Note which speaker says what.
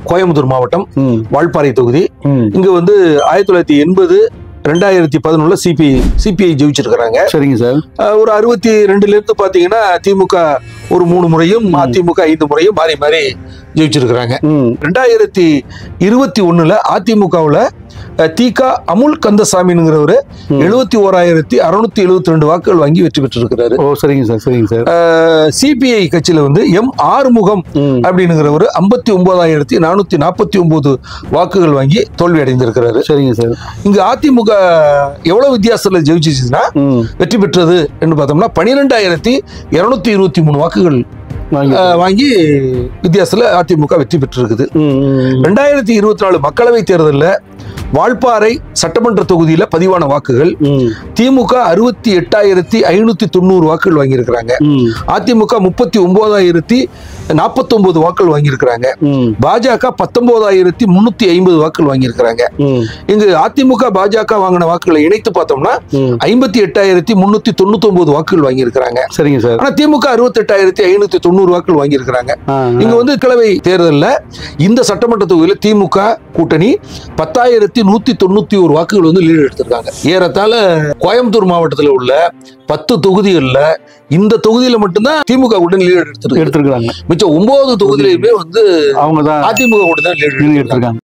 Speaker 1: கோயம்புத்தூர் மாவட்டம் வால்பாறை தொகுதி. இங்க வந்து 1980 2011 சிபிஐ ஜெயிச்சிருக்கிறாங்க. சரிங்க சார். ஒரு 62ல இருந்து பாத்தீங்கன்னா திமுக ஒரு 3 முறையும் அதிமுக 5 முறையும் மாறி மாறி ஜெயிச்சிருக்கிறாங்க. 2021ல அதிமுகவுல தீகா அமுல் கந்தசாமிங்கிறவரு 71,672 வாக்குகள் வாங்கி வெற்றி பெற்றிருக்கிறாரு. சரிங்க சார், சரிங்க சார். சிபிஐ கட்சியில வந்து எம் ஆறுமுகம் அப்படிங்கிறவரு 59,449 வாக்குகள் வாங்கி தோல்வி அடைந்திருக்கிறாரு. சரிங்க சார். இங்க அதிமுக எவ்வளவு வித்தியாசத்துல ஜெயிச்சுச்சுன்னா வெற்றி பெற்றது என்று பார்த்தோம்னா 12,223 வாக்குகள் வாங்கி வித்தியாசத்துல அதிமுக வெற்றி பெற்றிருக்குது. 2024 மக்களவை தேர்தலில் வால்பாறை சட்டமன்ற தொகுதியில பதிவான வாக்குகள் திமுக 68,590 வாக்குகள் வாங்கியிருக்கிறாங்க. அதிமுக 39,049 வாக்குகள் வாங்கியிருக்கிறாங்க. பாஜக 19,350 வாக்குகள் வாங்கியிருக்கிறாங்க. இங்கு அதிமுக பாஜக வாங்கின வாக்குகளை இணைத்து பார்த்தோம்னா 58,399 வாக்குகள் வாங்கியிருக்கிறாங்க. சரிங்க சார். ஆனா திமுக 68,590 வாக்குகள் வாங்கியிருக்கிறாங்க. இங்க வந்து கிழமை தேர்தலில் இந்த சட்டமன்ற தொகுதியில திமுக கூட்டணி 10,191 வாக்குகள் வந்து லீடு எடுத்திருக்காங்க. ஏறத்தாழ கோயம்புத்தூர் மாவட்டத்தில் உள்ள 10 தொகுதிகளில் இந்த தொகுதியில மட்டும்தான் திமுக கூட்டணி லீடு எடுத்திருக்காங்க. மிச்சம் 9 தொகுதியிலுமே வந்து அவங்க தான் அதிமுக கூட்டணி தான் லீடு எடுத்திருக்காங்க.